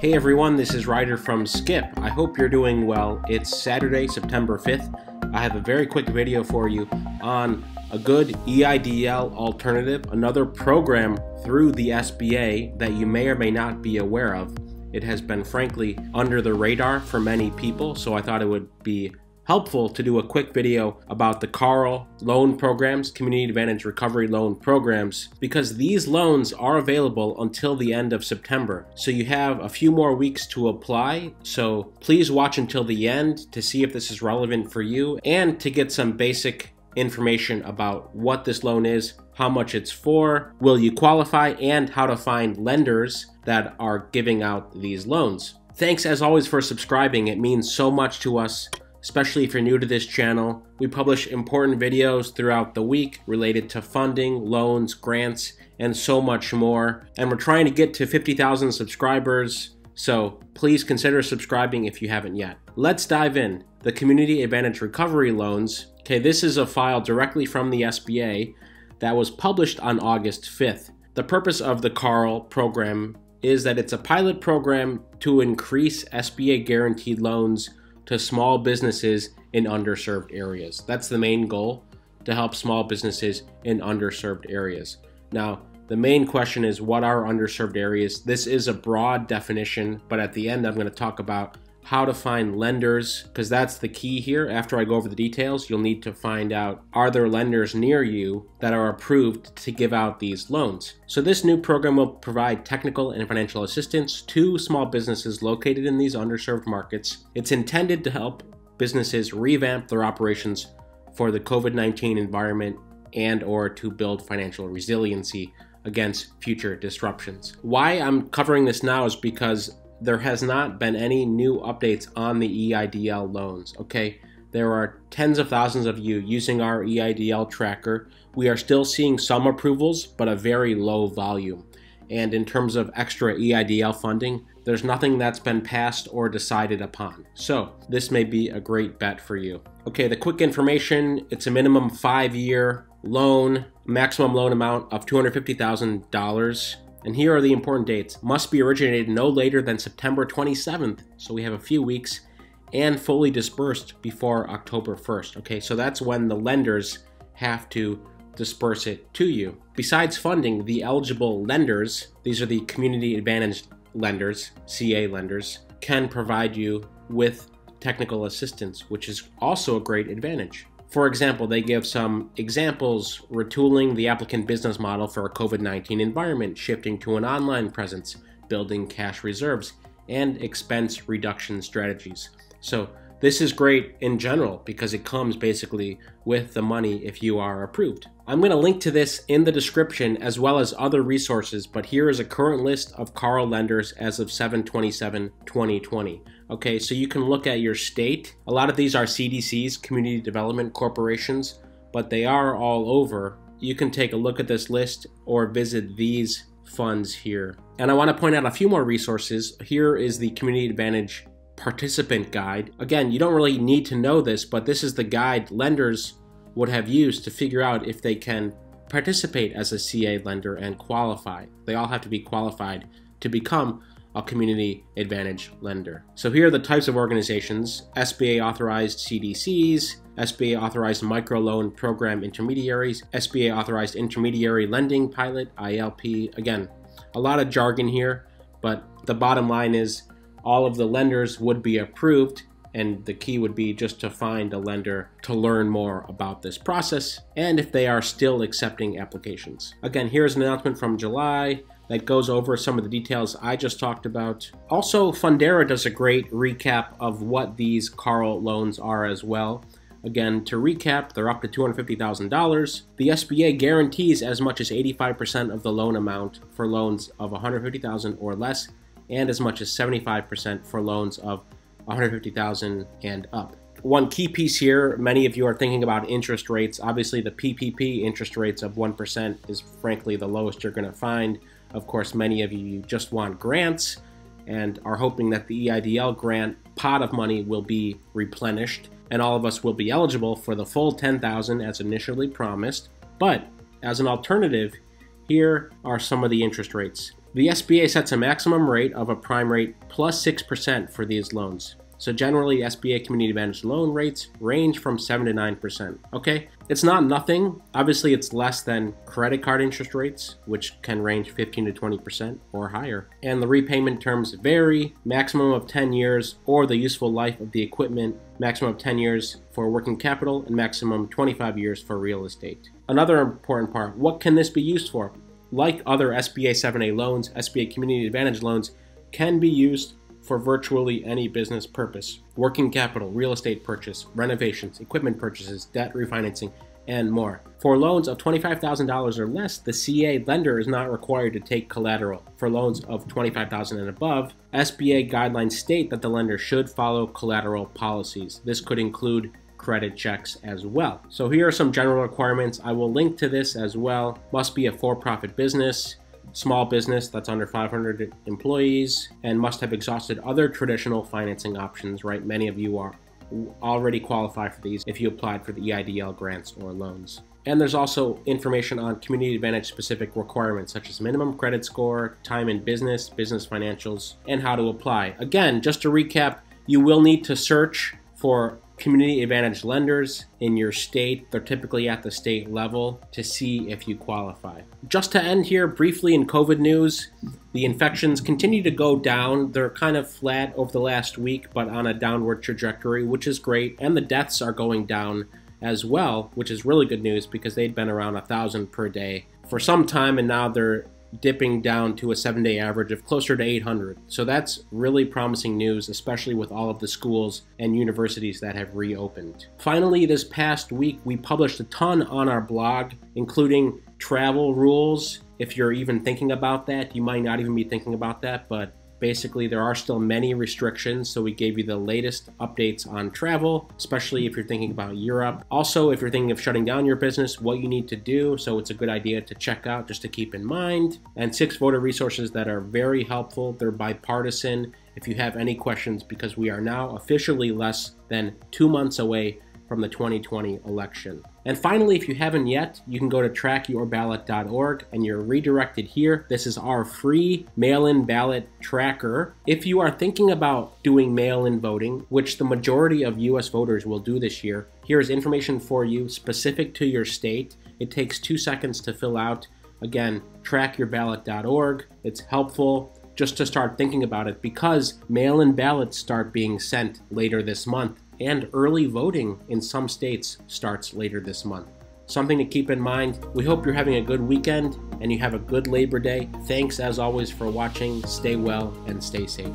Hey everyone, this is Ryder from Skip. I hope you're doing well. It's Saturday, September 5th. I have a very quick video for you on a good EIDL alternative, another program through the SBA that you may or may not be aware of. It has been frankly under the radar for many people, so I thought it would be helpful to do a quick video about the CARL loan programs, Community Advantage Recovery Loan programs, because these loans are available until the end of September. So you have a few more weeks to apply, so please watch until the end to see if this is relevant for you and to get some basic information about what this loan is, how much it's for, will you qualify, and how to find lenders that are giving out these loans. Thanks as always for subscribing. It means so much to us, especially if you're new to this channel. We publish important videos throughout the week related to funding, loans, grants, and so much more. And we're trying to get to 50,000 subscribers, so please consider subscribing if you haven't yet. Let's dive in. The Community Advantage Recovery Loans. Okay, this is a file directly from the SBA that was published on August 5th. The purpose of the CARL program is that it's a pilot program to increase SBA guaranteed loans to small businesses in underserved areas. That's the main goal, to help small businesses in underserved areas. Now, the main question is, what are underserved areas? This is a broad definition, but at the end I'm going to talk about how to find lenders, because that's the key here. After I go over the details, you'll need to find out, are there lenders near you that are approved to give out these loans? So this new program will provide technical and financial assistance to small businesses located in these underserved markets. It's intended to help businesses revamp their operations for the COVID-19 environment and or to build financial resiliency against future disruptions. Why I'm covering this now is because there has not been any new updates on the EIDL loans, okay? There are tens of thousands of you using our EIDL tracker. We are still seeing some approvals, but a very low volume. And in terms of extra EIDL funding, there's nothing that's been passed or decided upon. So this may be a great bet for you. Okay, the quick information, it's a minimum 5-year loan, maximum loan amount of $250,000. And here are the important dates. Must be originated no later than September 27th, so we have a few weeks, and fully disbursed before October 1st. Okay, so that's when the lenders have to disperse it to you. Besides funding, the eligible lenders, these are the Community Advantage lenders, CA lenders, can provide you with technical assistance, which is also a great advantage. For example, they give some examples: retooling the applicant business model for a COVID-19 environment, shifting to an online presence, building cash reserves, and expense reduction strategies. So this is great in general because it comes basically with the money if you are approved. I'm going to link to this in the description as well as other resources, but here is a current list of CARL lenders as of 7/27/2020. Okay, so you can look at your state. A lot of these are CDCs, Community Development Corporations, but they are all over. You can take a look at this list or visit these funds here. And I want to point out a few more resources. Here is the Community Advantage Participant Guide. Again, you don't really need to know this, but this is the guide lenders would have used to figure out if they can participate as a CA lender and qualify. They all have to be qualified to become a Community Advantage lender. So here are the types of organizations: SBA authorized CDCs, SBA authorized microloan program intermediaries, SBA authorized intermediary lending pilot, ILP. Again, a lot of jargon here, but the bottom line is all of the lenders would be approved, and the key would be just to find a lender to learn more about this process and if they are still accepting applications. Again, here's an announcement from July that goes over some of the details I just talked about. Also, Fundera does a great recap of what these CARL loans are as well. Again, to recap, they're up to $250,000. The SBA guarantees as much as 85% of the loan amount for loans of $150,000 or less, and as much as 75% for loans of $150,000 and up. One key piece here, many of you are thinking about interest rates. Obviously, the PPP interest rates of 1% is frankly the lowest you're going to find. Of course, many of you just want grants and are hoping that the EIDL grant pot of money will be replenished and all of us will be eligible for the full $10,000 as initially promised. But as an alternative, here are some of the interest rates. The SBA sets a maximum rate of a prime rate plus 6% for these loans. So generally, SBA Community Advantage loan rates range from 7 to 9%. Okay, it's not nothing. Obviously, it's less than credit card interest rates, which can range 15 to 20% or higher. And the repayment terms vary, maximum of 10 years, or the useful life of the equipment, maximum of 10 years for working capital, and maximum 25 years for real estate. Another important part, what can this be used for? Like other SBA 7A loans, SBA Community Advantage loans can be used for virtually any business purpose. Working capital, real estate purchase, renovations, equipment purchases, debt refinancing, and more. For loans of $25,000 or less, the CA lender is not required to take collateral. For loans of $25,000 and above, SBA guidelines state that the lender should follow collateral policies. This could include credit checks as well. So here are some general requirements. I will link to this as well. Must be a for-profit business, small business that's under 500 employees, and must have exhausted other traditional financing options, right? Many of you are already qualify for these if you applied for the EIDL grants or loans. And there's also information on Community Advantage specific requirements such as minimum credit score, time in business, business financials, and how to apply. Again, just to recap, you will need to search for Community Advantage lenders in your state. They're typically at the state level to see if you qualify. Just to end here briefly in COVID news, the infections continue to go down. They're kind of flat over the last week, but on a downward trajectory, which is great. And the deaths are going down as well, which is really good news because they'd been around 1,000 per day for some time, and now they're dipping down to a 7-day average of closer to 800. So that's really promising news, especially with all of the schools and universities that have reopened. Finally, this past week, we published a ton on our blog, including travel rules. If you're even thinking about that, you might not even be thinking about that, but basically, there are still many restrictions, so we gave you the latest updates on travel, especially if you're thinking about Europe. Also, if you're thinking of shutting down your business, what you need to do, so it's a good idea to check out just to keep in mind. And 6 voter resources that are very helpful. They're bipartisan if you have any questions, because we are now officially less than 2 months away from the 2020 election. And finally, if you haven't yet, you can go to trackyourballot.org and you're redirected here. This is our free mail-in ballot tracker. If you are thinking about doing mail-in voting, which the majority of US voters will do this year, here is information for you specific to your state. It takes 2 seconds to fill out. Again, trackyourballot.org. It's helpful just to start thinking about it because mail-in ballots start being sent later this month. And early voting in some states starts later this month. Something to keep in mind. We hope you're having a good weekend and you have a good Labor Day. Thanks as always for watching. Stay well and stay safe.